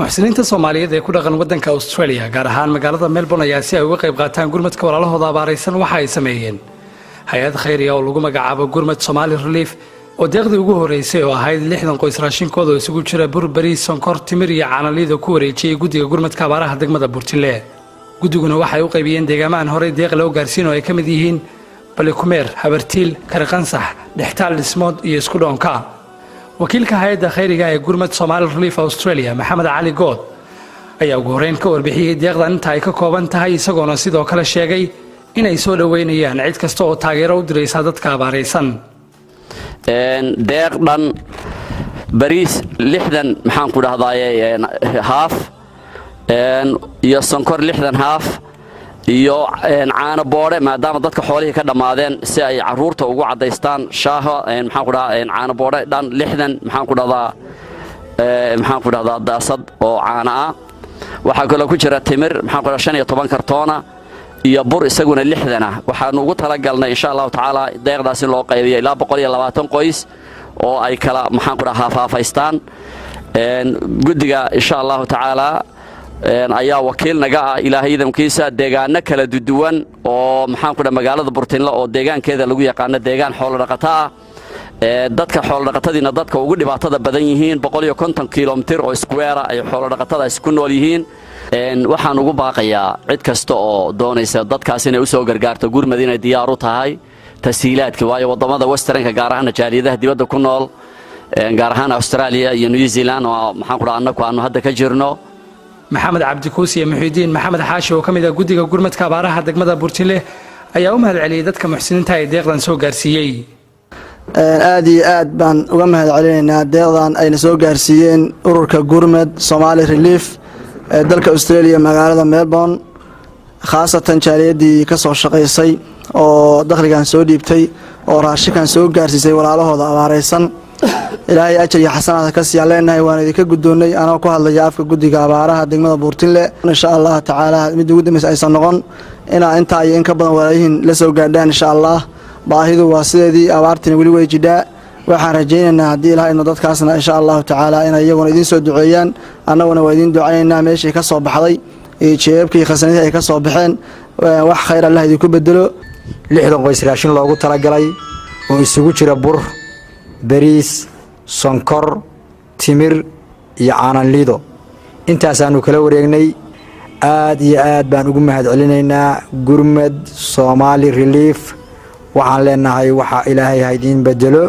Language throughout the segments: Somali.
muxsiniinta Soomaaliyeed ee ku dhaqan wadanka Australia gaar ahaan magaalada Melbourne ayaa si ay uga qayb qaataan gurmadka walaalahooda abaaraysan waxa ay sameeyeen hay'ad khayriya oo lagu magacaabo Gurmad Somali Relief oo deeqdii ugu horeysay oo ahayd 60 qoys raashinkooda oo isugu jira bur, bariis, sonkor, timir iyo caanaliida ku wareejiyay guddiga gurmadka abaaraha degmada Burtile. Guddiguna waxay u qaybiyeen deegaamahan hore deeq loo gaarsiin oo ay ka mid yihiin Balikumeer, Habartiil, Karqansax, Dhextaal Dhismood iyo isku dhoonka. wakiilka hay'adda khayriga ee Gurmad Somali Relief Australia Maxamed Cali Good ayaa ugu horeyn ka warbixiyay deeqdan inta ay ka kooban tahay isagoona sidoo kale sheegay inay soo dhaweynayaan cid kasta oo taageero u diraysa dadka abaaraysan. deeqdan bariis 60 maxaan ku dhahdaaye haaf iyo sonkor 60 haaf iyo caano boode maadaama dadka xoolihii ka dhamaadeen si ay caruurta ugu cadaystaan shaaha maxaan ku dhahaa caano boode dhan 60 maxaan ku dhahdaa daasad oo caano ah waxa kale ku jira timir maxaan ku dhahaa 15 kartoona iyo bur isaguna 60 ah waxaan ugu tala galnay insha Allah taala deeqdaas in loo qaybiyo ilaa 120 qoys oo ay kala maxaan ku dhahaa faafaystaan guddiga insha Allah taala ayaa wakiil naga ah ilaahay idamkiisa deegaano kala duwan oo maxaan ku dhahaa magaalada Burtile oo deegaankeeda lagu yaqaan deegaan xoolo dhaqato ah dadka xoolo dhaqatadiina dadka ugu dhibaatada badan yihiin 150 kiiloomitir oo square ay xoolo dhaqatada isku nool yihiin waxaan ugu baaqayaa cid kasta oo doonaysa dadkaas inay u soo gargaarto gurmad inay diyaar u tahay tasiilaadka waayo wadamada westernka gaar ahaan jaaliyadaha dibadda ku nool gaar ahaan Australia iyo New Zealand oo maxaan ku dhahaa annagu aanu hadda ka jirno Maxamed Cabdi Kuusi iyo Muxiidiin Maxamed Xaashi oo kamid ah guddiga gurmadka abaaraha degmada Burtile ayaa u mahadceliyay dadka muxsiniinta ee deeqdan soo gaarsiiyay. aad iyo aad baan uga mahadcelinaynaa deeqdan ayna soo gaarsiiyeen ururka Gurmad Somali Relief ee dalka Australia magaalada Melbourne khaasatan jaaliyadii ka soo shaqeysay oo dakhligan soo dhiibtay oo raashinkan soo gaarsiisay walaalahooda abaaraysan ilaahay ajar iyo xasanaad ka sii leenahay waan idinka gudoonay anoo ku hadlaya afka guddiga abaaraha degmada Burtile insha Allah taala mid ugu dambeysay aysan noqon inta ay in ka badan walaalihiin la soo gaadhaan insha Allah baahidu waa sideedii abaartina wali way jidhaa waxaan rajaynaynaa haddii ilaahay inuu dadkaasna insha Allah taala inay iyaguna idin soo duceeyaan annaguna waa idin ducaynaynaa meeshii ka soo baxday ee jeebkii khasnadii ay ka soo baxeen wax khayr Allah idinku bedelo 60 qoys raashin loogu tala galay oo isugu jira bur bariis sonkor timir iyo caanaliido intaasaanu kala wareegnay aad iyo aad baan ugu mahadcelinaynaa Gurmad Somali Relief waxaan leenahay waxa ilaahay ha idin bedelo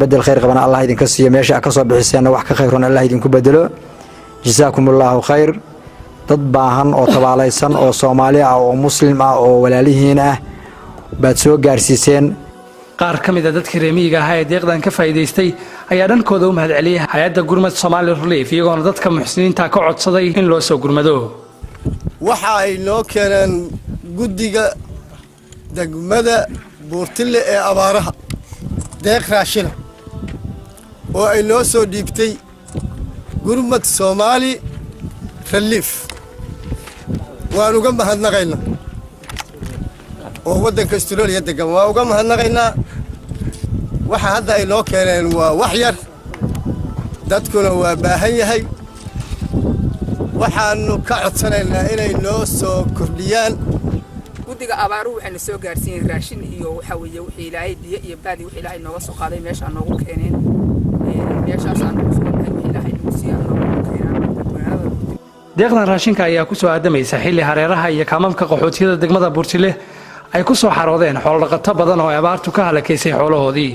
bedel khayr qabana Allah idinka siiyo meesha ka soo bixiseen wax ka khayran Allah idinku bedelo jazaakumullahu khayr dad baahan oo tabaalaysan oo Soomaali ah oo muslim ah oo walaalihiin ah baad soo gaarsiiseen qaar kamid ah dadka reemiga ah ee deeqdan ka faa'iideystay ayaa dhankooda u mahadceliyay hay'adda Gurmad Somali Relief iyagoona dadka muxsiniinta ka codsaday in loo soo gurmado waxa ay noo keeneen guddiga degmada Burtile ee abaaraha deeq raashin oo ay noo soo dhiibtay Gurmad Somali Relief waan uga mahadnaqaynaa oo wadanka Australia degan waa uga mahadnaqaynaa waxa hadda ay noo keeneen waa wax yar dadkuna waa baahan yahay waxaanu ka codsanaynaa inay noo soo kordhiyaan guddiga abaaruhu waxayna soo gaarsiiyeen raashin iyo waxa weeye wixii ilaahay biyo iyo baadi wixii ilaahay nooga soo qaaday meesha noogu keeneen meeshaas aan ku soo baxay wixii ilaahay nagu siiyay noogu keeneen deeqdan raashinka ayaa ku soo aadamaysa xilli hareeraha iyo kaamamka qaxootiyada degmada Burtile ay ku soo xaroodeen xoolo dhaqato badan oo abaartu ka halakaysay xoolahoodii.